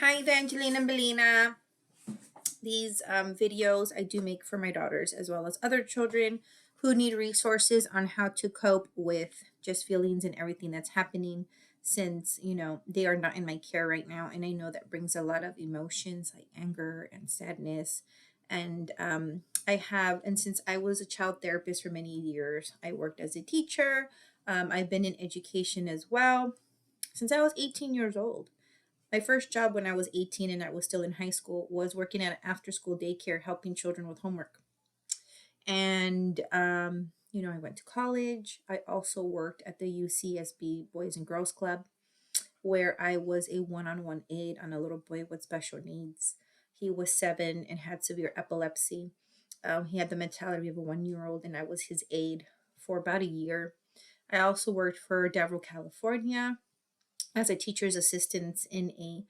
Hi, Evangeline and Belina. These videos I do make for my daughters as well as other children who need resources on how to cope with just feelings and everything that's happening since, they are not in my care right now. And I know that brings a lot of emotions like anger and sadness. And since I was a child therapist for many years, I worked as a teacher. I've been in education as well since I was 18 years old. My first job when I was 18 and I was still in high school was working at an after school daycare helping children with homework. And I went to college. I also worked at the UCSB Boys and Girls Club, where I was a one on one aide on a little boy with special needs. He was 7 and had severe epilepsy. He had the mentality of a 1 year old, and I was his aide for about a year. I also worked for Devil, California, as a teacher's assistant in a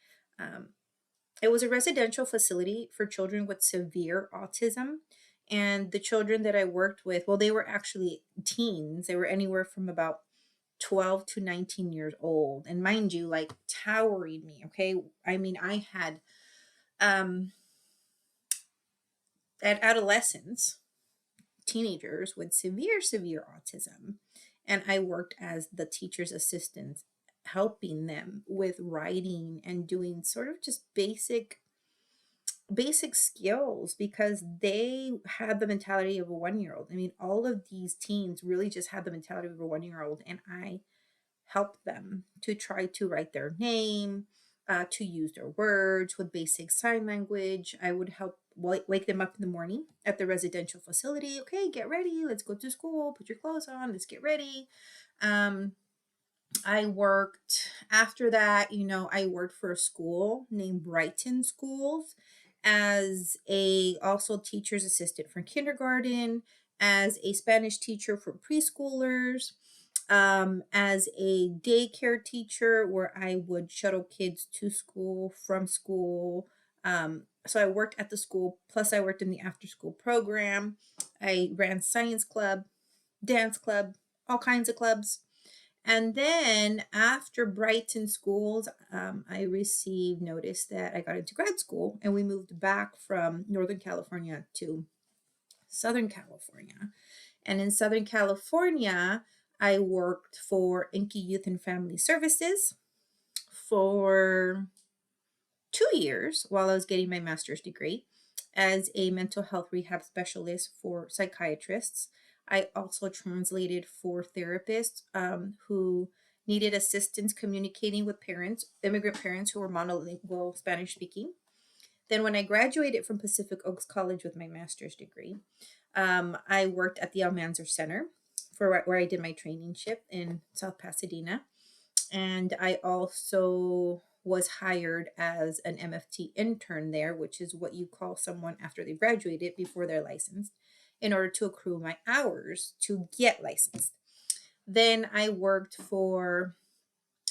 it was a residential facility for children with severe autism. And the children that I worked with, well, they were actually teens. They were anywhere from about 12 to 19 years old. And mind you, like towering me, okay? I mean, I had um at adolescents, teenagers with severe autism. And I worked as the teacher's assistant, helping them with writing and doing sort of just basic skills because they had the mentality of a 1 year old. I mean, all of these teens really just had the mentality of a 1 year old, and I helped them to try to write their name, to use their words with basic sign language. I would help wake them up in the morning at the residential facility. Okay, get ready. Let's go to school. Put your clothes on. Let's get ready. Um, I worked after that, I worked for a school named Brighton Schools as a also teacher's assistant for kindergarten, as a Spanish teacher for preschoolers, as a daycare teacher where I would shuttle kids to school from school. So I worked at the school, plus I worked in the after school program. I ran science club, dance club, all kinds of clubs. And then after Brighton schools, I received notice that I got into grad school, and we moved back from Northern California to Southern California. And in Southern California, I worked for Inky Youth and Family Services for 2 years while I was getting my master's degree as a mental health rehab specialist for psychiatrists. I also translated for therapists who needed assistance communicating with parents, immigrant parents who were monolingual Spanish speaking. Then, when I graduated from Pacific Oaks College with my master's degree, I worked at the Almanzar Center for where I did my traineeship in South Pasadena. And I also was hired as an MFT intern there, which is what you call someone after they graduated before they're licensed, in order to accrue my hours to get licensed. Then I worked for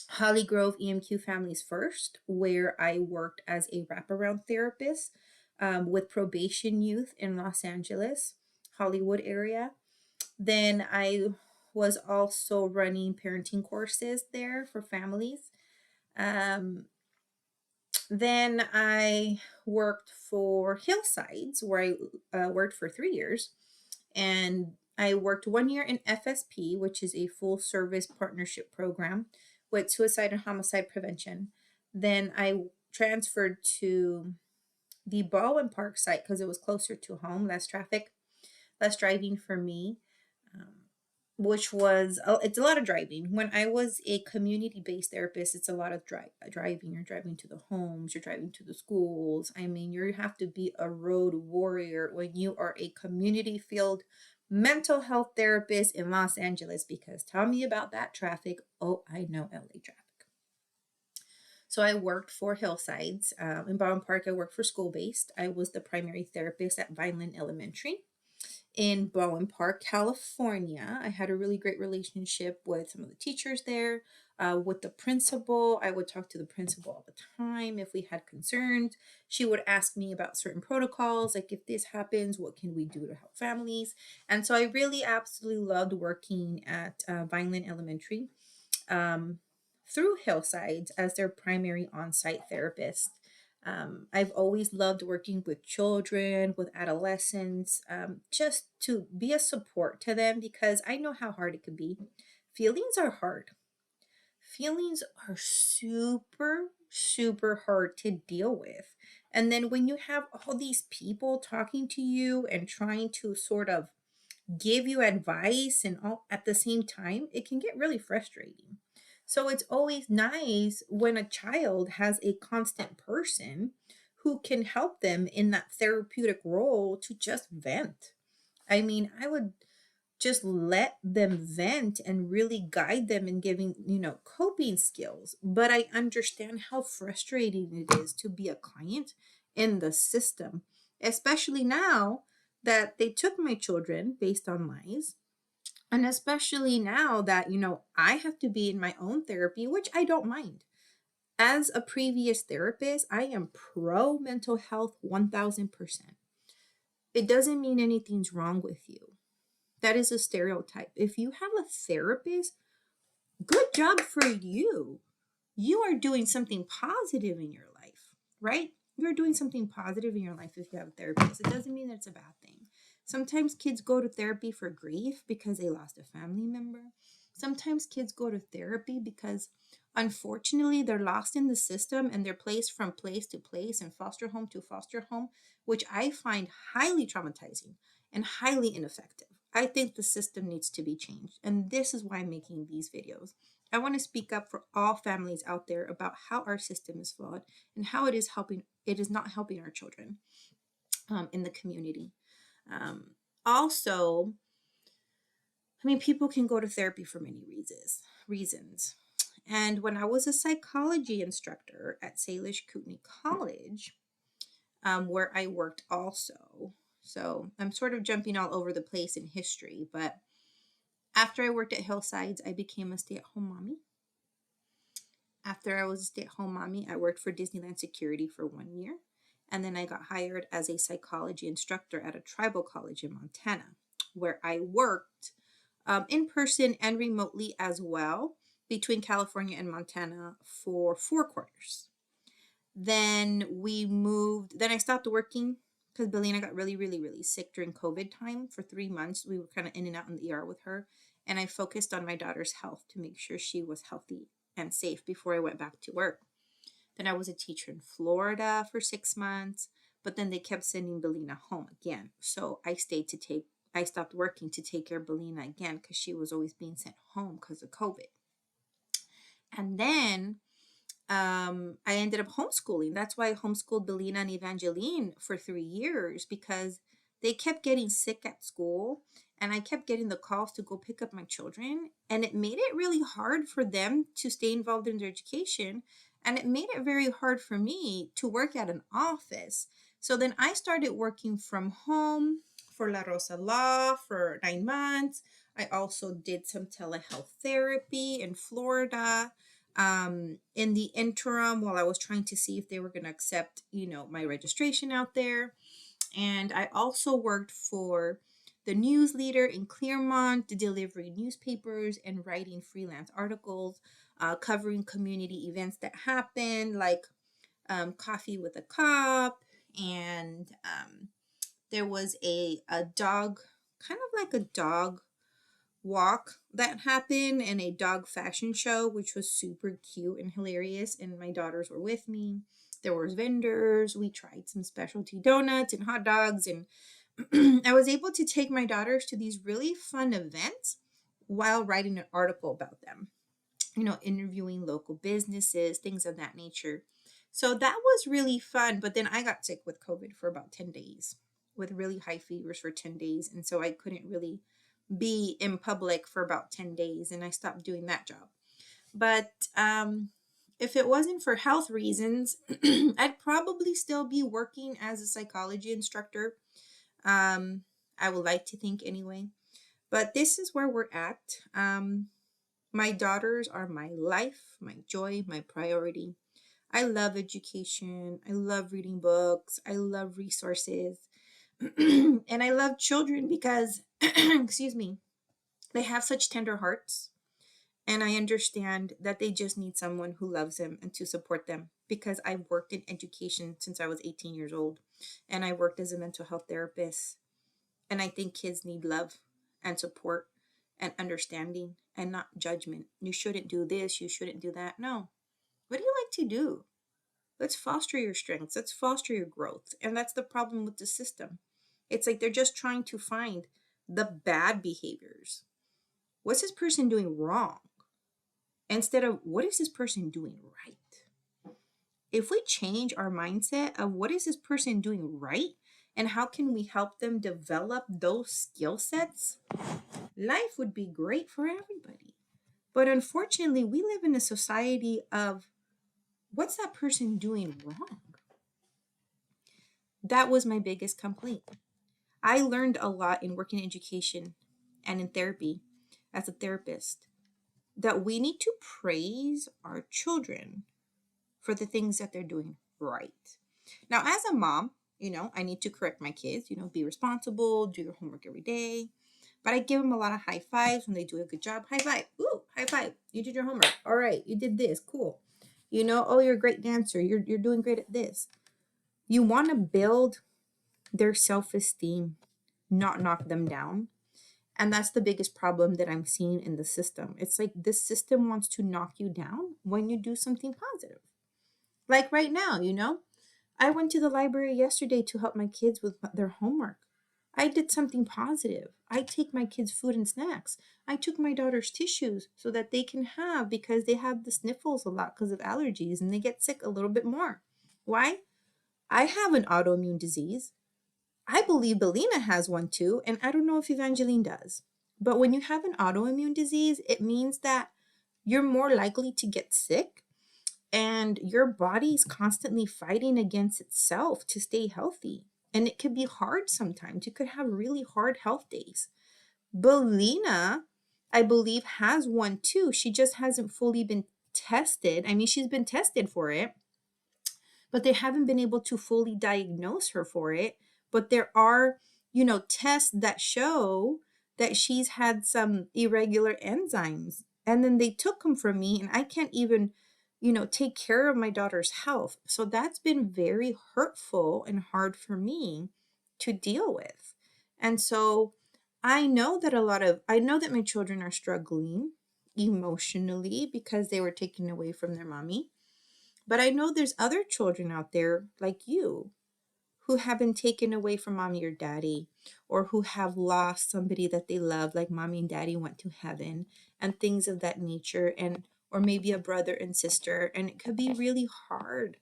Holly Grove EMQ Families First, where I worked as a wraparound therapist with probation youth in Los Angeles, Hollywood area. Then I was also running parenting courses there for families. Um, then I worked for Hillsides, where I worked for 3 years. And I worked 1 year in FSP, which is a full service partnership program with suicide and homicide prevention. Then I transferred to the Baldwin Park site because it was closer to home, less traffic, less driving for me, um, which was it's a lot of driving. When I was a community-based therapist, it's a lot of driving. You're driving to the homes, you're driving to the schools. I mean, you have to be a road warrior when you are a community field mental health therapist in Los Angeles, because tell me about that traffic. Oh, I know LA traffic. So I worked for Hillsides. In Baldwin Park, I worked for school based. I was the primary therapist at Vineland Elementary in Bowen Park, California. I had a really great relationship with some of the teachers there. With the principal, I would talk to the principal all the time if we had concerns. She would ask me about certain protocols, like if this happens, what can we do to help families? And so I really absolutely loved working at Vineland Elementary, um, through Hillsides as their primary on site therapist. I've always loved working with children, with adolescents, just to be a support to them because I know how hard it can be. Feelings are hard. Feelings are super, super hard to deal with. And then when you have all these people talking to you and trying to sort of give you advice and all at the same time, it can get really frustrating. So it's always nice when a child has a constant person who can help them in that therapeutic role to just vent. I mean, I would just let them vent and really guide them in giving, coping skills. But I understand how frustrating it is to be a client in the system, especially now that they took my children based on lies. And especially now that, I have to be in my own therapy, which I don't mind. As a previous therapist, I am pro mental health 1000%. It doesn't mean anything's wrong with you. That is a stereotype. If you have a therapist, good job for you. You are doing something positive in your life, right? You're doing something positive in your life if you have a therapist. It doesn't mean that it's a bad thing. Sometimes kids go to therapy for grief because they lost a family member. Sometimes kids go to therapy because unfortunately they're lost in the system and they're placed from place to place and foster home to foster home, which I find highly traumatizing and highly ineffective. I think the system needs to be changed. And this is why I'm making these videos. I want to speak up for all families out there about how our system is flawed and how it is not helping our children in the community. Um, Also, I mean, people can go to therapy for many reasons. And when I was a psychology instructor at Salish Kootenai College, where I worked also, so I'm sort of jumping all over the place in history, but after I worked at Hillsides, I became a stay-at-home mommy. After I was a stay-at-home mommy, I worked for Disneyland Security for 1 year. And then I got hired as a psychology instructor at a tribal college in Montana, where I worked in person and remotely as well between California and Montana for 4 quarters. Then I stopped working because Belina got really, really, really sick during COVID time for 3 months. We were kind of in and out in the ER with her. And I focused on my daughter's health to make sure she was healthy and safe before I went back to work. Then I was a teacher in Florida for 6 months, but then they kept sending Belina home again. So I stopped working to take care of Belina again because she was always being sent home because of COVID. And then I ended up homeschooling. That's why I homeschooled Belina and Evangeline for 3 years because they kept getting sick at school and I kept getting the calls to go pick up my children. And it made it really hard for them to stay involved in their education. And it made it very hard for me to work at an office. So then I started working from home for La Rosa Law for 9 months. I also did some telehealth therapy in Florida in the interim while I was trying to see if they were going to accept, my registration out there. And I also worked for the news leader in Claremont, delivering newspapers and writing freelance articles, covering community events that happen, like Coffee with a Cop. And there was a dog, kind of like a dog walk that happened and a dog fashion show, which was super cute and hilarious. And my daughters were with me. There was vendors. We tried some specialty donuts and hot dogs. And I was able to take my daughters to these really fun events while writing an article about them, interviewing local businesses, things of that nature. So that was really fun. But then I got sick with COVID for about 10 days with really high fevers for 10 days. And so I couldn't really be in public for about 10 days and I stopped doing that job. But if it wasn't for health reasons, I'd probably still be working as a psychology instructor. I would like to think anyway. But this is where we're at. My daughters are my life, my joy, my priority. I love education. I love reading books. I love resources. And I love children because, excuse me, they have such tender hearts And I understand that they just need someone who loves them and to support them, because I've worked in education since I was 18 years old, and I worked as a mental health therapist. And I think kids need love and support and understanding and not judgment. You shouldn't do this, you shouldn't do that. No. What do you like to do? Let's foster your strengths, let's foster your growth. And that's the problem with the system. It's like they're just trying to find the bad behaviors. What's this person doing wrong? Instead of what is this person doing right? If we change our mindset of what is this person doing right and how can we help them develop those skill sets, life would be great for everybody. But unfortunately, we live in a society of what's that person doing wrong? That was my biggest complaint. I learned a lot in working in education and in therapy as a therapist that we need to praise our children for the things that they're doing right. Now, as a mom, I need to correct my kids, be responsible, do your homework every day. But I give them a lot of high fives when they do a good job. High five. Ooh, high five. You did your homework. All right, you did this. Cool. Oh, you're a great dancer. You're doing great at this. You want to build their self-esteem, not knock them down. And that's the biggest problem that I'm seeing in the system. It's like this system wants to knock you down when you do something positive. Like right now, I went to the library yesterday to help my kids with their homework. I did something positive. I take my kids food and snacks. I took my daughter's tissues so that they can have, because they have the sniffles a lot because of allergies and they get sick a little bit more. Why? I have an autoimmune disease. I believe Belina has one too, and I don't know if Evangeline does. But when you have an autoimmune disease, it means that you're more likely to get sick and your body's constantly fighting against itself to stay healthy. And it could be hard sometimes. You could have really hard health days. Belina, I believe, has one too. She just hasn't fully been tested. I mean, she's been tested for it, but they haven't been able to fully diagnose her for it. But there are, tests that show that she's had some irregular enzymes. And then they took them from me, and I can't even, take care of my daughter's health. So that's been very hurtful and hard for me to deal with. And so I know that my children are struggling emotionally because they were taken away from their mommy. But I know there's other children out there like you who have been taken away from mommy or daddy, or who have lost somebody that they love, like mommy and daddy went to heaven, and things of that nature, and or maybe a brother and sister. And it could be really hard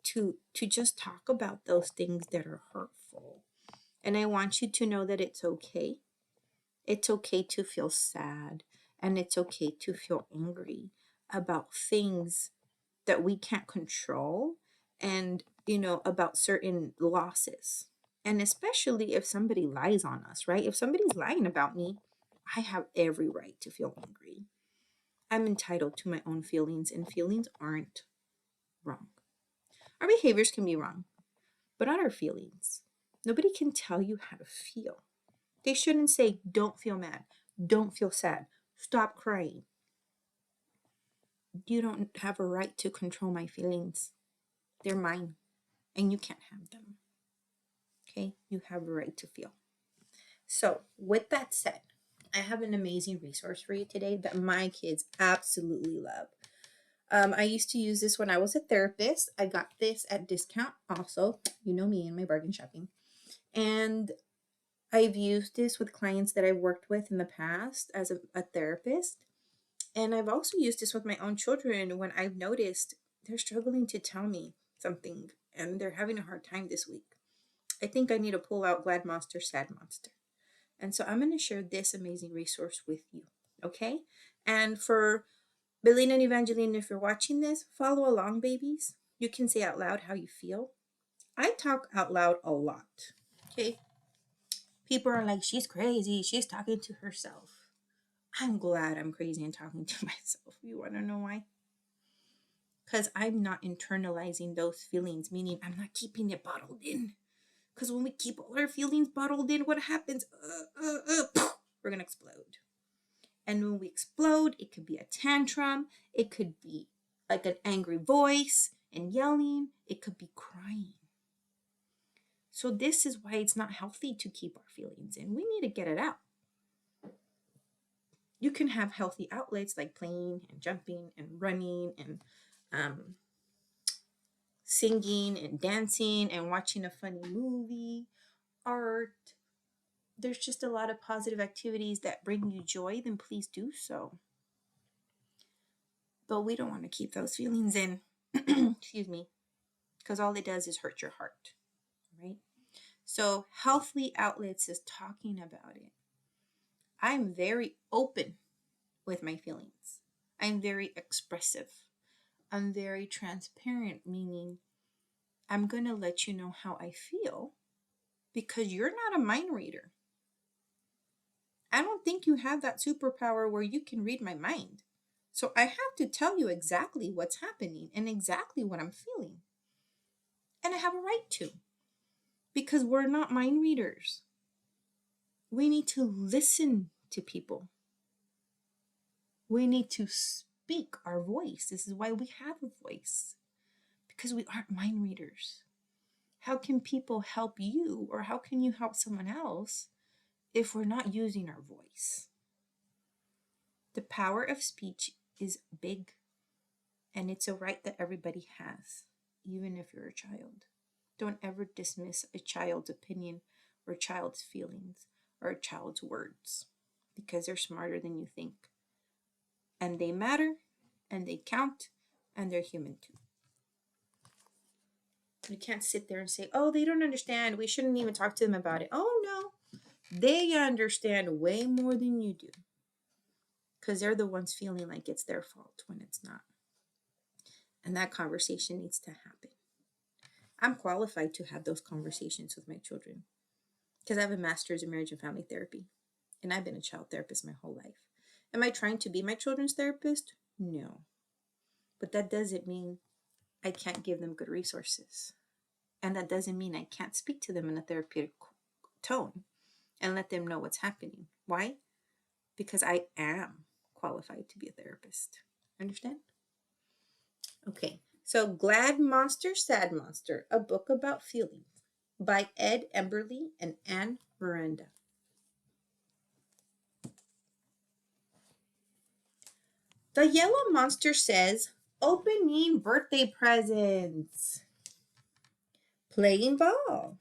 to just talk about those things that are hurtful. And I want you to know that it's okay. It's okay to feel sad, and it's okay to feel angry about things that we can't control, and about certain losses. And especially if somebody lies on us, right? If somebody's lying about me, I have every right to feel angry. I'm entitled to my own feelings, and feelings aren't wrong. Our behaviors can be wrong, but not our feelings. Nobody can tell you how to feel. They shouldn't say, don't feel mad, don't feel sad, stop crying. You don't have a right to control my feelings. They're mine, and you can't have them. Okay? You have a right to feel. So, with that said, I have an amazing resource for you today that my kids absolutely love. I used to use this when I was a therapist. I got this at discount also. You know me and my bargain shopping. And I've used this with clients that I've worked with in the past as a therapist. And I've also used this with my own children when I've noticed they're struggling to tell me something and they're having a hard time this week. I think I need to pull out Glad Monster, Sad Monster. And so I'm going to share this amazing resource with you. Okay? And for Belina and Evangeline, if you're watching this, follow along, babies. You can say out loud how you feel. I talk out loud a lot. Okay? People are like, she's crazy. She's talking to herself. I'm glad I'm crazy and talking to myself. You want to know why? Because I'm not internalizing those feelings, meaning I'm not keeping it bottled in. Because when we keep all our feelings bottled in, what happens? We're going to explode. And when we explode, it could be a tantrum. It could be like an angry voice and yelling. It could be crying. So this is why it's not healthy to keep our feelings in. We need to get it out. You can have healthy outlets like playing and jumping and running and singing and dancing and watching a funny movie, art. There's just a lot of positive activities that bring you joy, then please do so. But we don't want to keep those feelings in, excuse me, because all it does is hurt your heart, right? So healthy outlets is talking about it. I'm very open with my feelings. I'm very expressive. I'm very transparent, meaning I'm going to let you know how I feel because you're not a mind reader. I don't think you have that superpower where you can read my mind. So I have to tell you exactly what's happening and exactly what I'm feeling. And I have a right to, because we're not mind readers. We need to listen to people. We need to speak our voice. This is why we have a voice, because we aren't mind readers. How can people help you, or how can you help someone else if we're not using our voice? The power of speech is big, and it's a right that everybody has, even if you're a child. Don't ever dismiss a child's opinion or a child's feelings or a child's words, because they're smarter than you think. And they matter, and they count, and they're human too. You can't sit there and say, oh, they don't understand. We shouldn't even talk to them about it. Oh, no. They understand way more than you do, because they're the ones feeling like it's their fault when it's not. And that conversation needs to happen. I'm qualified to have those conversations with my children because I have a master's in marriage and family therapy, and I've been a child therapist my whole life. Am I trying to be my children's therapist? No. But that doesn't mean I can't give them good resources. And that doesn't mean I can't speak to them in a therapeutic tone and let them know what's happening. Why? Because I am qualified to be a therapist. Understand? Okay, so Glad Monster, Sad Monster, a book about feelings by Emberley and Anne Miranda. The yellow monster says, opening birthday presents, playing ball,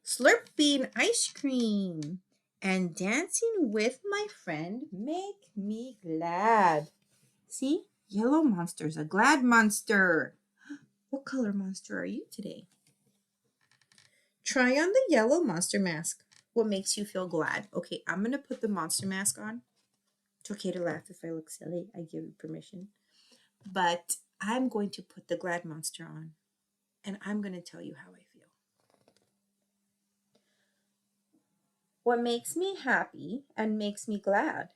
slurping ice cream, and dancing with my friend make me glad. See? Yellow monster's a glad monster. What color monster are you today? Try on the yellow monster mask. What makes you feel glad? Okay, I'm going to put the monster mask on. It's okay to laugh if I look silly. I give you permission. But I'm going to put the glad monster on, and I'm going to tell you how I feel. What makes me happy and makes me glad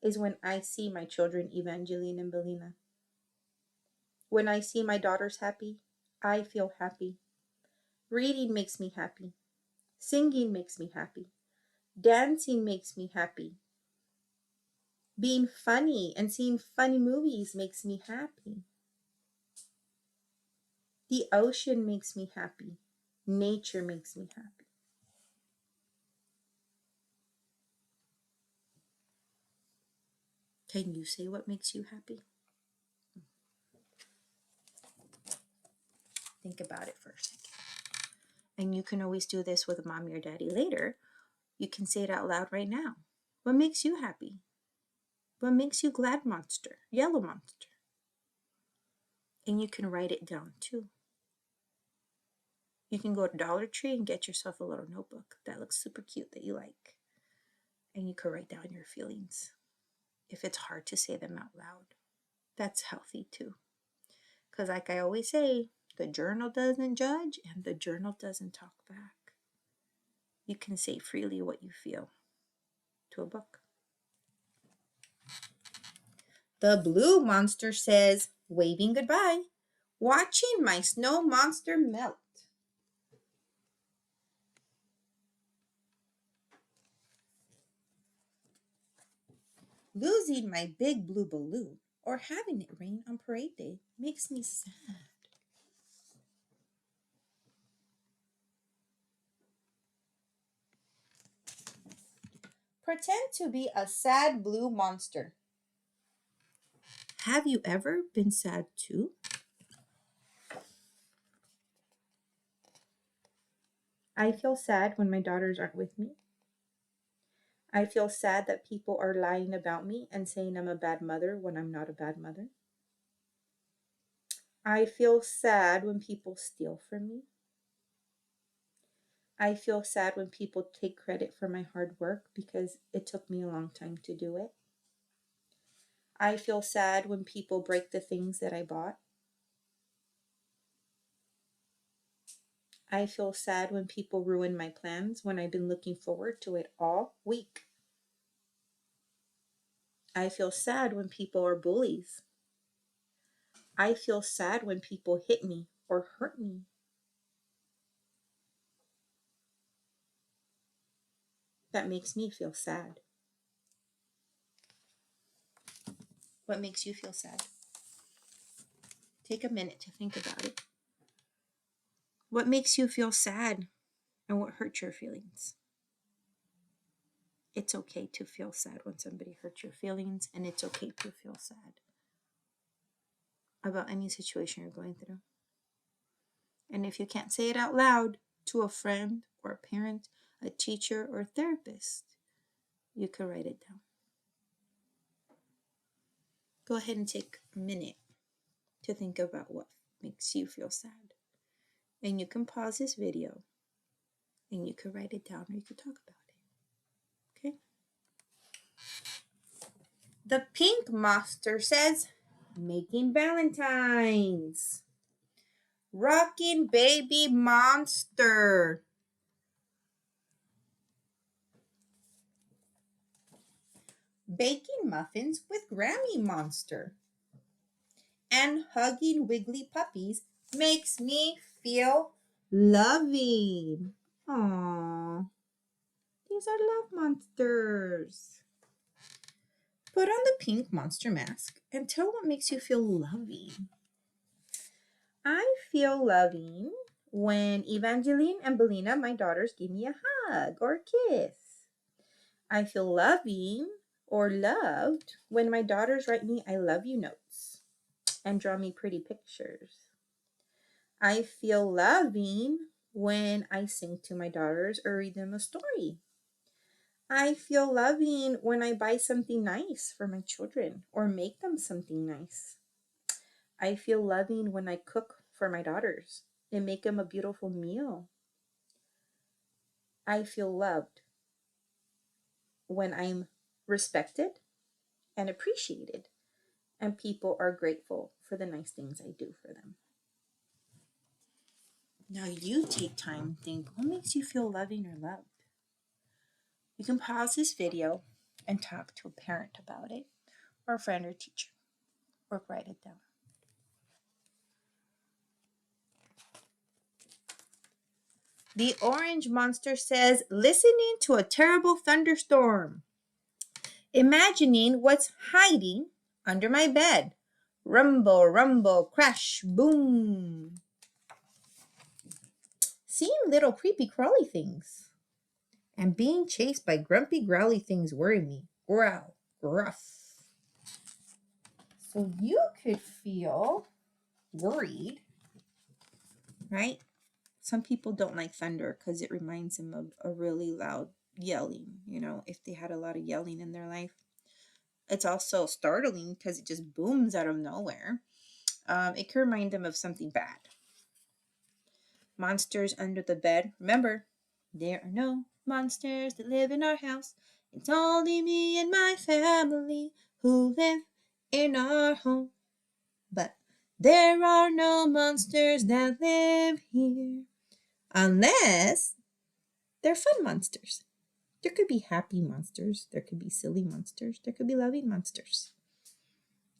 is when I see my children, Evangeline and Belina. When I see my daughters happy, I feel happy. Reading makes me happy. Singing makes me happy. Dancing makes me happy. Being funny and seeing funny movies makes me happy. The ocean makes me happy. Nature makes me happy. Can you say what makes you happy? Think about it first. And you can always do this with mommy or daddy later. You can say it out loud right now. What makes you happy? What makes you glad, monster? Yellow monster. And you can write it down too. You can go to Dollar Tree and get yourself a little notebook that looks super cute that you like. And you can write down your feelings. If it's hard to say them out loud, that's healthy too. Because like I always say, the journal doesn't judge and the journal doesn't talk back. You can say freely what you feel to a book. The blue monster says, waving goodbye, watching my snow monster melt. Losing my big blue balloon or having it rain on parade day makes me sad. Pretend to be a sad blue monster. Have you ever been sad too? I feel sad when my daughters aren't with me. I feel sad that people are lying about me and saying I'm a bad mother when I'm not a bad mother. I feel sad when people steal from me. I feel sad when people take credit for my hard work because it took me a long time to do it. I feel sad when people break the things that I bought. I feel sad when people ruin my plans when I've been looking forward to it all week. I feel sad when people are bullies. I feel sad when people hit me or hurt me. That makes me feel sad. What makes you feel sad? Take a minute to think about it. What makes you feel sad and what hurts your feelings? It's okay to feel sad when somebody hurts your feelings, and it's okay to feel sad about any situation you're going through. And if you can't say it out loud to a friend or a parent, a teacher or a therapist, you can write it down. Go ahead and take a minute to think about what makes you feel sad. And you can pause this video and you can write it down or you can talk about it. Okay? The pink monster says, making Valentines. Rockin' baby monster. Baking muffins with Grammy monster. And hugging wiggly puppies makes me feel loving. Aww. These are love monsters. Put on the pink monster mask and tell what makes you feel loving. I feel loving when Evangeline and Belina, my daughters, give me a hug or a kiss. I feel loving or loved when my daughters write me I love you notes and draw me pretty pictures. I feel loving when I sing to my daughters or read them a story. I feel loving when I buy something nice for my children or make them something nice. I feel loving when I cook for my daughters and make them a beautiful meal. I feel loved when I'm respected and appreciated and people are grateful for the nice things I do for them. Now you take time and think, what makes you feel loving or loved? You can pause this video and talk to a parent about it, or a friend or teacher, or write it down. The orange monster says, listening to a terrible thunderstorm. Imagining what's hiding under my bed. Rumble, rumble, crash, boom. Seeing little creepy crawly things. And being chased by grumpy growly things worry me. Growl, gruff. So you could feel worried, right? Some people don't like thunder because it reminds them of a really loud yelling, if they had a lot of yelling in their life. It's also startling because it just booms out of nowhere. It can remind them of something bad. Monsters under the bed. Remember, there are no monsters that live in our house. It's only me and my family who live in our home. But there are no monsters that live here. Unless they're fun monsters. There could be happy monsters. There could be silly monsters. There could be loving monsters.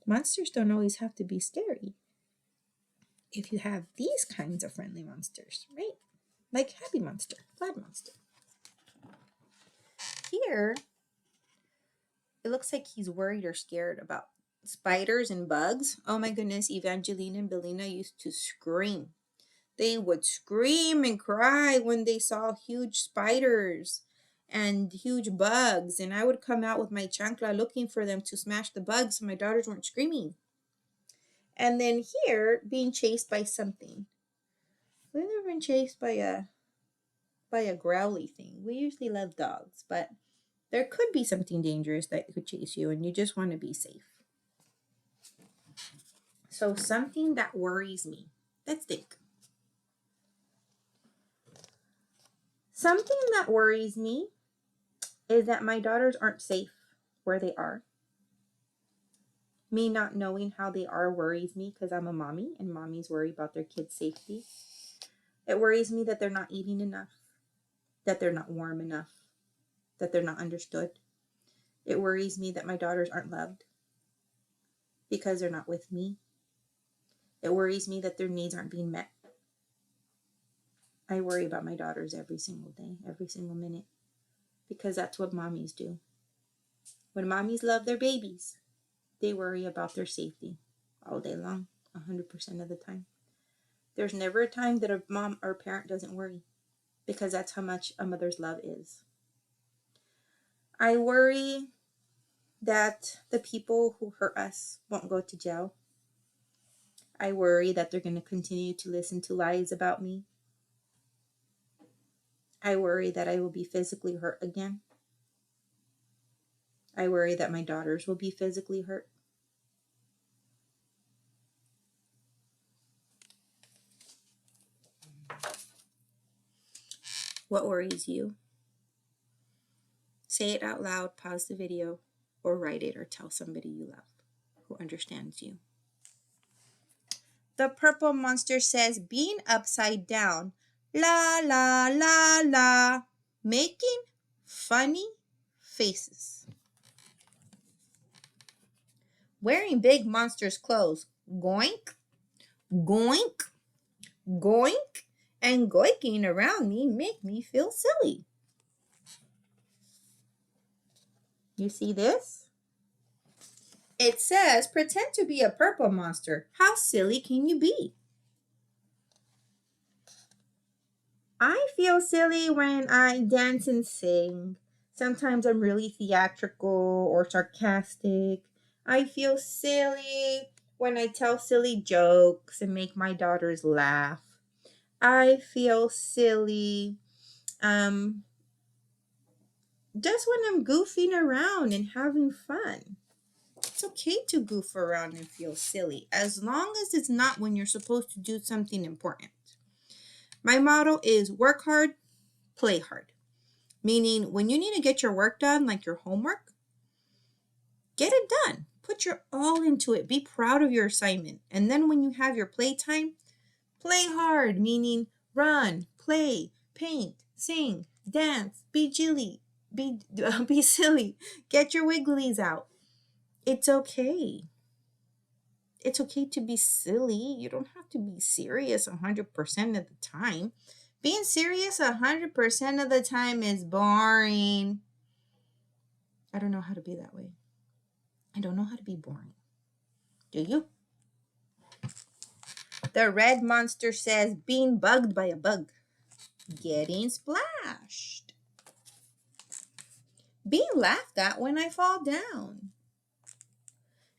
Monsters don't always have to be scary. If you have these kinds of friendly monsters, right? Like happy monster, glad monster. Here, it looks like he's worried or scared about spiders and bugs. Oh my goodness, Evangeline and Belina used to scream. They would scream and cry when they saw huge spiders and huge bugs. And I would come out with my chancla looking for them to smash the bugs so my daughters weren't screaming. And then here, being chased by something. We've never been chased by a growly thing. We usually love dogs, but there could be something dangerous that could chase you and you just want to be safe. So something that worries me. Let's think. Something that worries me is that my daughters aren't safe where they are. Me not knowing how they are worries me because I'm a mommy and mommies worry about their kids' safety. It worries me that they're not eating enough, that they're not warm enough, that they're not understood. It worries me that my daughters aren't loved because they're not with me. It worries me that their needs aren't being met. I worry about my daughters every single day, every single minute, because that's what mommies do. When mommies love their babies, they worry about their safety all day long, 100% of the time. There's never a time that a mom or a parent doesn't worry, because that's how much a mother's love is. I worry that the people who hurt us won't go to jail. I worry that they're going to continue to listen to lies about me. I worry that I will be physically hurt again. I worry that my daughters will be physically hurt. What worries you? Say it out loud, pause the video, or write it or tell somebody you love who understands you. The purple monster says, being upside down, la la la la, making funny faces. Wearing big monster's clothes, goink, goink, goink, and goinking around me make me feel silly. You see this? It says, pretend to be a purple monster. How silly can you be? I feel silly when I dance and sing. Sometimes I'm really theatrical or sarcastic. I feel silly when I tell silly jokes and make my daughters laugh. I feel silly just when I'm goofing around and having fun. It's okay to goof around and feel silly, as long as it's not when you're supposed to do something important. My motto is work hard, play hard. Meaning when you need to get your work done, like your homework, get it done. Put your all into it. Be proud of your assignment. And then when you have your playtime, play hard, meaning run, play, paint, sing, dance, be jilly, be silly. Get your wigglies out. It's okay. It's okay to be silly. You don't have to be serious 100% of the time. Being serious 100% of the time is boring. I don't know how to be that way. I don't know how to be boring. Do you? The red monster says, being bugged by a bug. Getting splashed. Being laughed at when I fall down.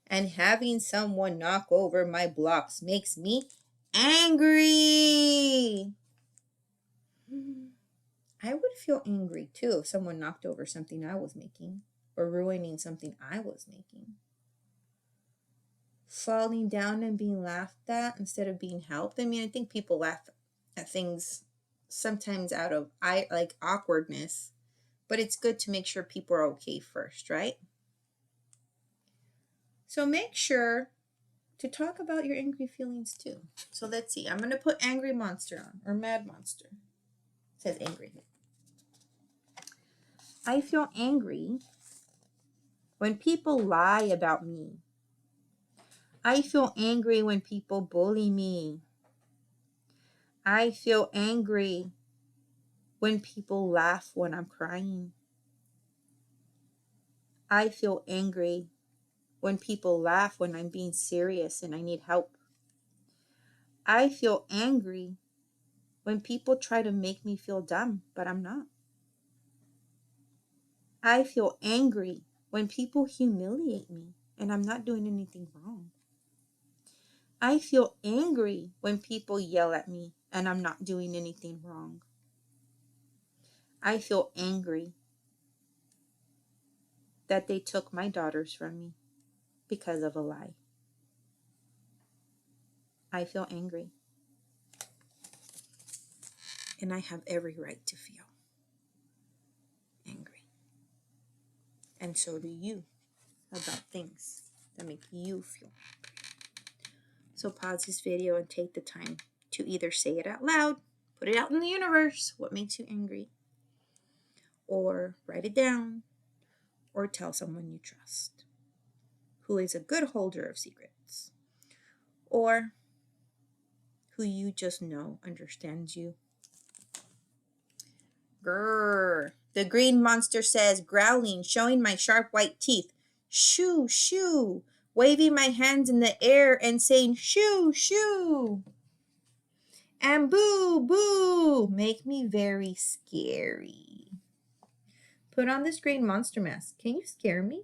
And having someone knock over my blocks makes me angry. I would feel angry too if someone knocked over something I was making or ruining something I was making. Falling down and being laughed at instead of being helped. I mean, I think people laugh at things sometimes out of awkwardness, but it's good to make sure people are okay first, right? So make sure to talk about your angry feelings too. So let's see. I'm going to put angry monster on, or mad monster. It says angry. I feel angry when people lie about me. I feel angry when people bully me. I feel angry when people laugh when I'm crying. I feel angry when people laugh when I'm being serious and I need help. I feel angry when people try to make me feel dumb, but I'm not. I feel angry when people humiliate me and I'm not doing anything wrong. I feel angry when people yell at me and I'm not doing anything wrong. I feel angry that they took my daughters from me because of a lie. I feel angry. And I have every right to feel angry. And so do you about things that make you feel angry. So pause this video and take the time to either say it out loud, put it out in the universe, what makes you angry, or write it down, or tell someone you trust who is a good holder of secrets, or who you just know understands you. Grrr. The green monster says, growling, showing my sharp white teeth. Shoo, shoo. Waving my hands in the air and saying, shoo, shoo. And boo, boo. Make me very scary. Put on this green monster mask. Can you scare me?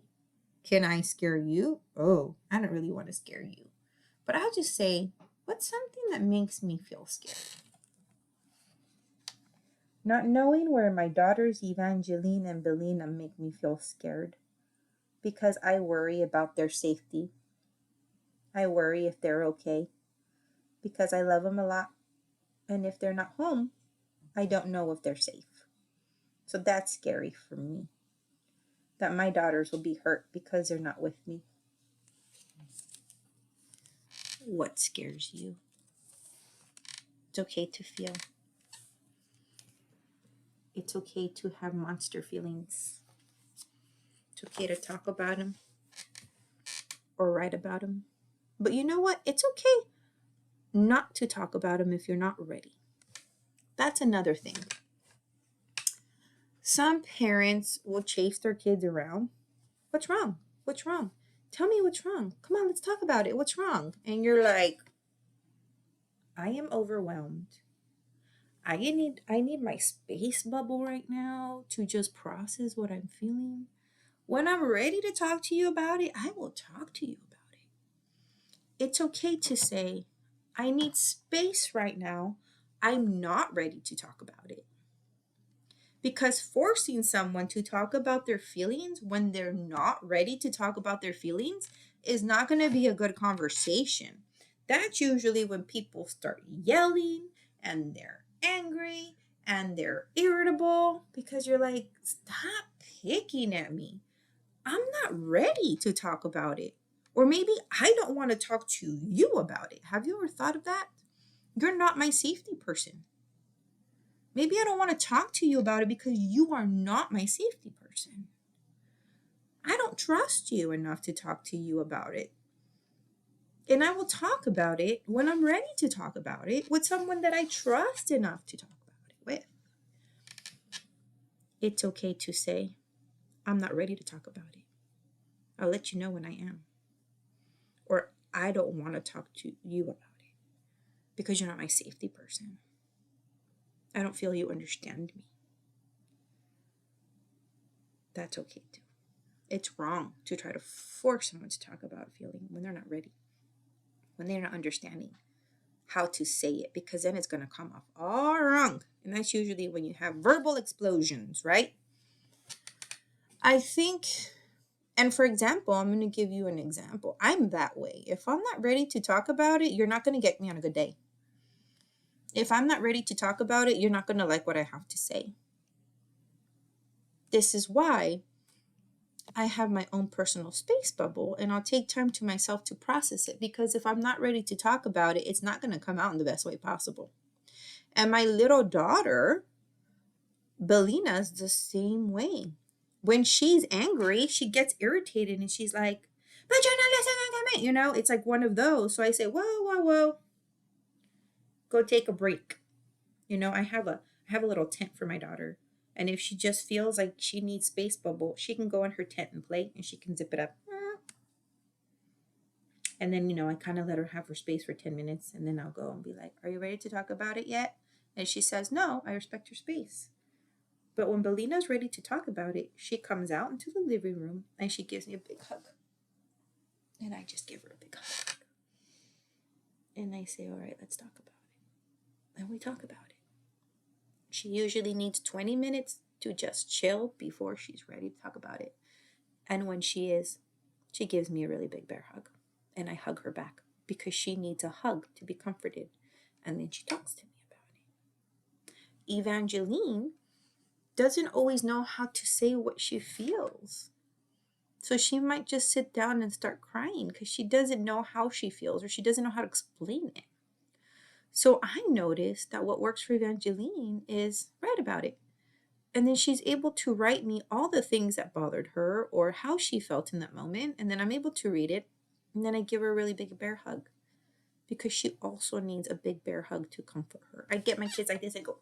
Can I scare you? Oh, I don't really want to scare you. But I'll just say, what's something that makes me feel scared? Not knowing where my daughters Evangeline and Belina make me feel scared because I worry about their safety. I worry if they're okay because I love them a lot. And if they're not home, I don't know if they're safe. So that's scary for me, that my daughters will be hurt because they're not with me. What scares you? It's okay to feel. It's okay to have monster feelings. It's okay to talk about them or write about them. But you know what? It's okay not to talk about them if you're not ready. That's another thing. Some parents will chase their kids around. What's wrong? What's wrong? Tell me what's wrong. Come on, let's talk about it. What's wrong? And you're like, I am overwhelmed. I need my space bubble right now to just process what I'm feeling. When I'm ready to talk to you about it, I will talk to you about it. It's okay to say, I need space right now. I'm not ready to talk about it. Because forcing someone to talk about their feelings when they're not ready to talk about their feelings is not going to be a good conversation. That's usually when people start yelling and they're angry and they're irritable because you're like, stop picking at me. I'm not ready to talk about it. Or maybe I don't want to talk to you about it. Have you ever thought of that? You're not my safety person. Maybe I don't want to talk to you about it because you are not my safety person. I don't trust you enough to talk to you about it. And I will talk about it when I'm ready to talk about it with someone that I trust enough to talk about it with. It's okay to say, I'm not ready to talk about it. I'll let you know when I am. Or I don't want to talk to you about it because you're not my safety person. I don't feel you understand me. That's okay too. It's wrong to try to force someone to talk about a feeling when they're not ready, when they're not understanding how to say it, because then it's going to come off all wrong. And that's usually when you have verbal explosions, right? I think, and for example, I'm going to give you an example. I'm that way. If I'm not ready to talk about it, you're not going to get me on a good day. If I'm not ready to talk about it, you're not going to like what I have to say. This is why I have my own personal space bubble and I'll take time to myself to process it, because if I'm not ready to talk about it, it's not going to come out in the best way possible. And my little daughter, Belina's the same way. When she's angry, she gets irritated and she's like, but you're not listening to me. You know, it's like one of those. So I say, whoa. Go take a break. You know, I have a little tent for my daughter. And if she just feels like she needs space bubble, she can go in her tent and play, and she can zip it up. And then, I kind of let her have her space for 10 minutes, and then I'll go and be like, are you ready to talk about it yet? And she says, no, I respect your space. But when Belina's ready to talk about it, she comes out into the living room and she gives me a big hug. And I just give her a big hug. And I say, all right, let's talk about it. And we talk about it. She usually needs 20 minutes to just chill before she's ready to talk about it. And when she is, she gives me a really big bear hug. And I hug her back because she needs a hug to be comforted. And then she talks to me about it. Evangeline doesn't always know how to say what she feels. So she might just sit down and start crying because she doesn't know how she feels, or she doesn't know how to explain it. So I noticed that what works for Evangeline is write about it. And then she's able to write me all the things that bothered her or how she felt in that moment. And then I'm able to read it. And then I give her a really big bear hug because she also needs a big bear hug to comfort her. I get my kids like this and go,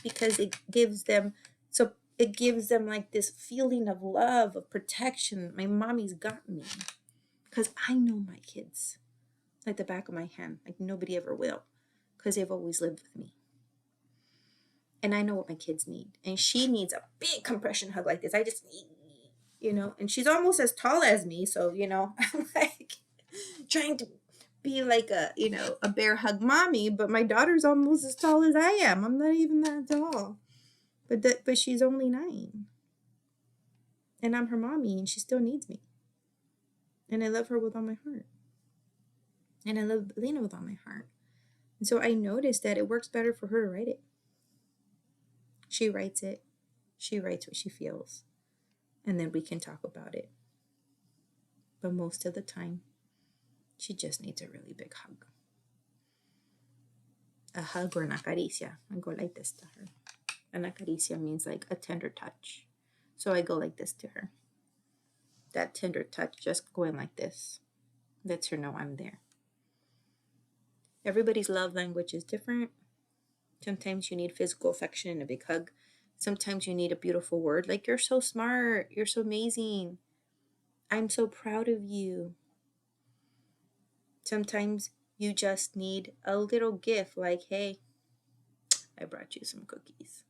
because it gives them like this feeling of love, of protection. My mommy's got me, because I know my kids like the back of my hand, like nobody ever will, because they've always lived with me. And I know what my kids need. And she needs a big compression hug like this. I just need, and she's almost as tall as me. So, I'm like trying to be like a bear hug mommy, but my daughter's almost as tall as I am. I'm not even that tall. But she's only 9. And I'm her mommy, and she still needs me. And I love her with all my heart. And I love Lena with all my heart. And so I noticed that it works better for her to write it. She writes it. She writes what she feels. And then we can talk about it. But most of the time, she just needs a really big hug. A hug or una caricia. I go like this to her. Una caricia means like a tender touch. So I go like this to her. That tender touch, just going like this, lets her know I'm there. Everybody's love language is different. Sometimes you need physical affection and a big hug. Sometimes you need a beautiful word like, you're so smart, you're so amazing, I'm so proud of you. Sometimes you just need a little gift like, hey, I brought you some cookies.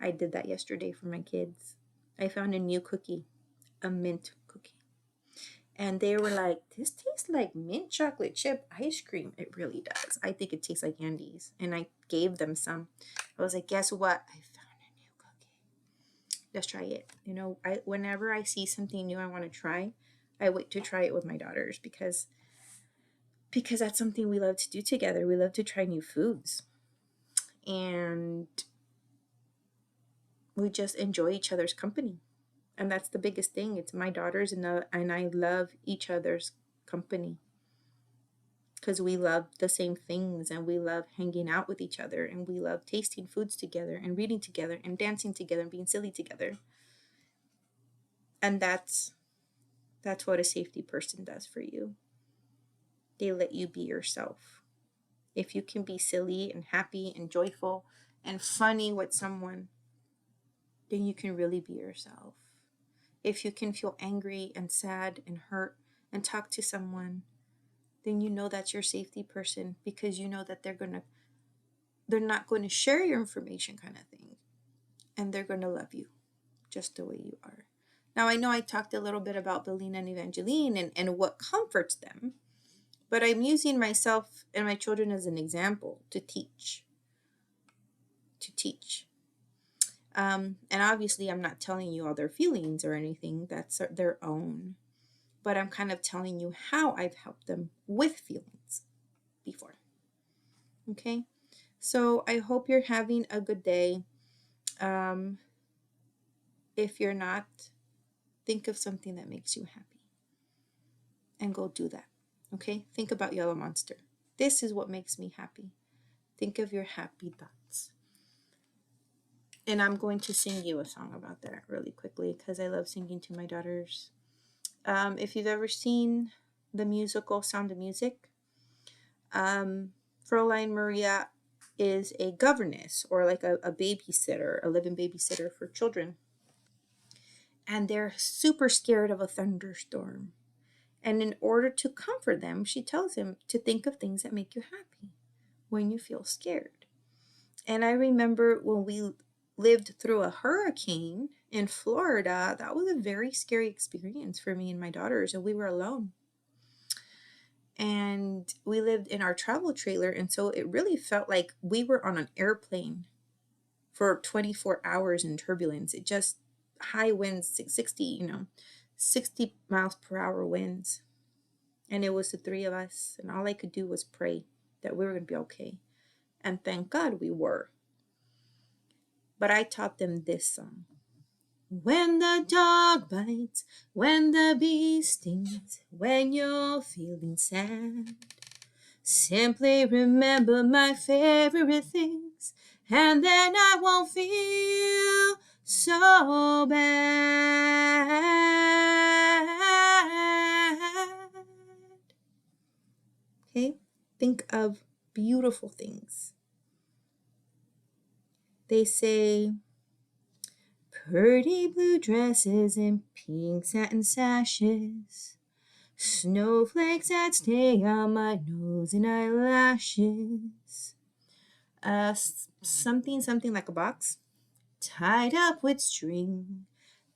I did that yesterday for my kids. I found a new cookie, a mint cookie. And they were like, this tastes like mint chocolate chip ice cream. It really does. I think it tastes like Andes. And I gave them some. I was like, guess what? I found a new cookie. Let's try it. Whenever I see something new I want to try, I wait to try it with my daughters because that's something we love to do together. We love to try new foods. And we just enjoy each other's company. And that's the biggest thing. It's my daughters and I love each other's company because we love the same things, and we love hanging out with each other, and we love tasting foods together and reading together and dancing together and being silly together. And that's what a safety person does for you. They let you be yourself. If you can be silly and happy and joyful and funny with someone, then you can really be yourself. If you can feel angry and sad and hurt and talk to someone, then you know that's your safety person, because you know that they're not going to share your information, kind of thing. And they're going to love you just the way you are. Now, I know I talked a little bit about Belina and Evangeline and what comforts them, but I'm using myself and my children as an example to teach. And obviously, I'm not telling you all their feelings or anything. That's their own. But I'm kind of telling you how I've helped them with feelings before. Okay? So I hope you're having a good day. If you're not, think of something that makes you happy. And go do that. Okay? Think about Yellow Monster. This is what makes me happy. Think of your happy thoughts. And I'm going to sing you a song about that really quickly because I love singing to my daughters. If you've ever seen the musical Sound of Music, Fräulein Maria is a governess, or like a babysitter, a living babysitter for children. And they're super scared of a thunderstorm. And in order to comfort them, she tells him to think of things that make you happy when you feel scared. And I remember when we lived through a hurricane in Florida, that was a very scary experience for me and my daughters, and we were alone. And we lived in our travel trailer, and so it really felt like we were on an airplane for 24 hours in turbulence. It just high winds, 60 miles per hour winds. And it was the three of us, and all I could do was pray that we were going to be okay. And thank God we were. But I taught them this song. When the dog bites, when the bee stings, when you're feeling sad, simply remember my favorite things, and then I won't feel so bad. Okay? Think of beautiful things. They say, pretty blue dresses and pink satin sashes, snowflakes that stay on my nose and eyelashes, something like a box tied up with string.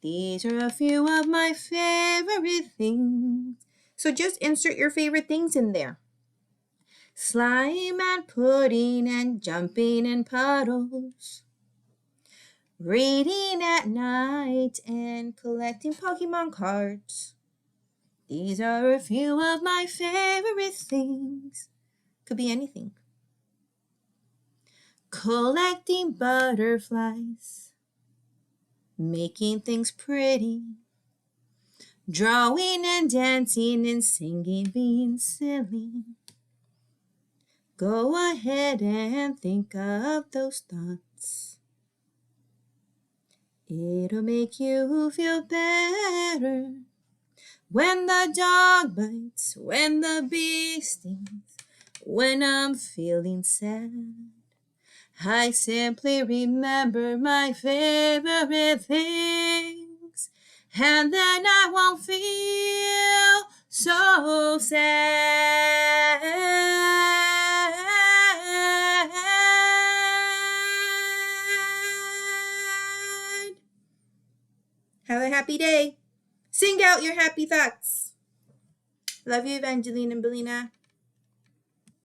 These are a few of my favorite things. So just insert your favorite things in there. Slime and pudding and jumping in puddles, reading at night and collecting Pokemon cards. These are a few of my favorite things. Could be anything. Collecting butterflies, making things pretty, drawing and dancing and singing, being silly. Go ahead and think of those thoughts. It'll make you feel better. When the dog bites, when the bee stings, when I'm feeling sad, I simply remember my favorite things, and then I won't feel so sad. Have a happy day. Sing out your happy thoughts. Love you, Evangeline and Belina.